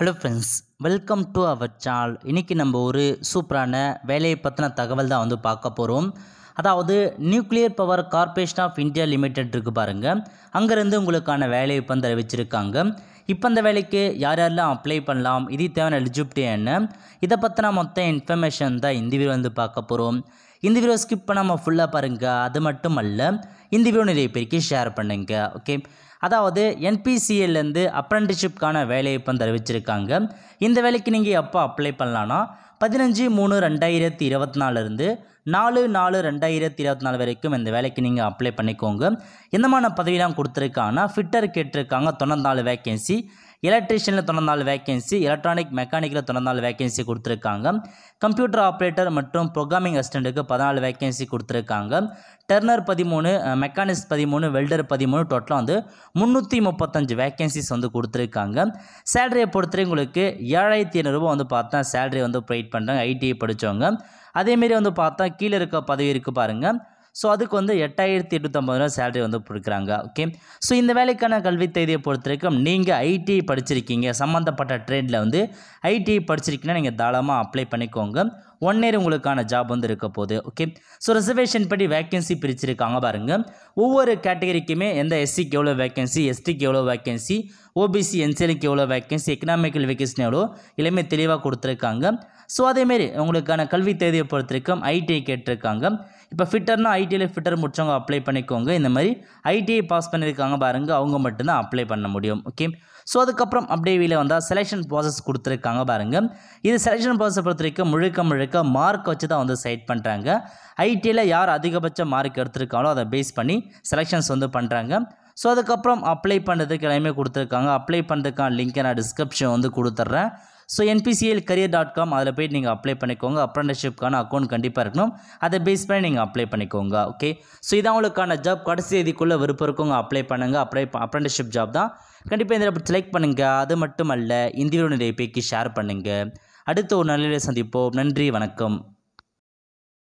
Hello friends, welcome to our channel. இன்றைக்கி நம்ம ஒரு சூப்பரான வேலையை பற்றின தகவல் தான் பார்க்க போகிறோம். அதாவது nuclear power corporation of India limited இருக்குது பாருங்கள், அங்கேருந்து உங்களுக்கான வேலையை வந்து அறிவிச்சிருக்காங்க. இப்போ அந்த வேலைக்கு யார் யாரெல்லாம் அப்ளை பண்ணலாம், இது தேவையான எலிஜிபிலிட்டி என்ன, இதை பற்றின மொத்த இன்ஃபர்மேஷன் தான் இந்த வீடியோ பார்க்க போகிறோம். இந்த வீடியோ ஸ்கிப் பண்ணாமல் ஃபுல்லாக பாருங்கள். அது மட்டும் அல்ல, இந்த வீடியோ நிறைய பேருக்கு ஷேர் பண்ணுங்க. ஓகே, அதாவது என்பிசிஎல்லேருந்து அப்ரெண்டிஷிப்கான வேலையை இப்போ அறிவிச்சிருக்காங்க. இந்த வேலைக்கு நீங்கள் எப்போ அப்ளை பண்ணலான்னா 15/3/2024 4/4/2024 வரைக்கும் இந்த வேலைக்கு நீங்கள் அப்ளை பண்ணிக்கோங்க. எந்தமான பதவியெலாம் கொடுத்துருக்காங்கன்னா, ஃபிட்டர் கேட்டிருக்காங்க 94 வேக்கன்சி, எலக்ட்ரிஷியனில் 94 வேக்கன்சி, எலக்ட்ரானிக் மெக்கானிக்கில் 94 வேக்கன்சி கொடுத்துருக்காங்க. கம்ப்யூட்டர் ஆப்ரேட்டர் மற்றும் ப்ரோக்ராமிங் அசிஸ்டண்ட்டுக்கு 14 வேக்கன்சி கொடுத்துருக்காங்க. டர்னர் 13, மெக்கானிஸ்ட் 13, வெல்டர் 13, டோட்டலாக 335 வேக்கன்சிஸ் கொடுத்துருக்காங்க. சேலரியை பொறுத்தவரை உங்களுக்கு 7,500 பார்த்தா சேலரி ப்ரொவைட் பண்ணுறாங்க ஐடிஐ படித்தவங்க. அதேமாரி பார்த்தா கீழே இருக்க பதவி இருக்குது பாருங்கள். ஸோ அதுக்கு 8,850 சேலரி கொடுக்குறாங்க. ஓகே, ஸோ இந்த வேலைக்கான கல்வி தகுதியை பொறுத்த வரைக்கும் நீங்கள் ஐடிஐ படிச்சிருக்கீங்க, சம்மந்தப்பட்ட ட்ரேடில் ஐடிஐ படிச்சிருக்கீங்கன்னா நீங்கள் தாராளமாக அப்ளை பண்ணிக்கோங்க. 1 இயர் உங்களுக்கான ஜாப் இருக்க போகுது. ஓகே, ஸோ ரிசர்வேஷன் படி வேக்கன்சி பிரிச்சிருக்காங்க பாருங்கள். ஒவ்வொரு கேட்டகரிக்குமே எந்த எஸ்சிக்கு எவ்வளோ வேக்கன்சி, எஸ்டிக்கு எவ்வளோ வேக்கன்சி, ஓபிசி என்சிஎலுக்கு எவ்வளோ வேக்கன்சி, எக்கனாமிக்கல் வேக்கன்சி எவ்வளோ, எல்லாமே தெளிவாக கொடுத்துருக்காங்க. ஸோ அதேமாரி உங்களுக்கான கல்வி தேதியை பொறுத்த வரைக்கும் ஐடிஐ கேட்டிருக்காங்க. இப்போ ஃபிட்டர்னா ஐடிஐயில் ஃபிட்டர் முடிச்சவங்க அப்ளை பண்ணிக்கோங்க. இந்த மாதிரி ஐடிஐ பாஸ் பண்ணியிருக்காங்க பாருங்கள், அவங்க மட்டும்தான் அப்ளை பண்ண முடியும். ஓகே, ஸோ அதுக்கப்புறம் அப்படியே வீட்டில் வந்தால் செலெக்ஷன் ப்ராசஸ் கொடுத்துருக்காங்க பாருங்கள். இது செலெக்ஷன் ப்ராசஸை பொறுத்த வரைக்கும் முழுக்க மார்க் வச்சு தான் செலக்ட் பண்ணுறாங்க. ஐடிஐயில் யார் அதிகபட்ச மார்க் எடுத்திருக்காங்களோ அதை பேஸ் பண்ணி செலெக்ஷன்ஸ் பண்ணுறாங்க. ஸோ அதுக்கப்புறம் அப்ளை பண்ணுறதுக்கு எல்லாமே கொடுத்துருக்காங்க. அப்ளை பண்ணுறதுக்கான லிங்க்கை நான் டிஸ்கிரிப்ஷன் கொடுத்துட்றேன். ஸோ npclcareer.com அதில் போய்ட்டு நீங்கள் அப்ளை பண்ணிக்கோங்க. அப்ரெண்டிஷிப்கான அக்கௌண்ட் கண்டிப்பாக இருக்கணும், அதை பேஸ் பண்ணி நீங்கள் அப்ளை பண்ணிக்கோங்க. ஓகே, ஸோ இதான் உங்களுக்கான ஜாப். கடைசி தேதிக்குள்ளே விருப்பம் இருக்கவங்க அப்ளை பண்ணுங்கள். அப்ரெண்டிஷிப் ஜாப் தான் கண்டிப்பாக இதில் செலக்ட் பண்ணுங்கள். அது மட்டும் அல்ல, இந்த வீடியோ நிறைய பேருக்கு ஷேர் பண்ணுங்கள். அடுத்த ஒரு நல்ல சந்திப்போம். நன்றி, வணக்கம்.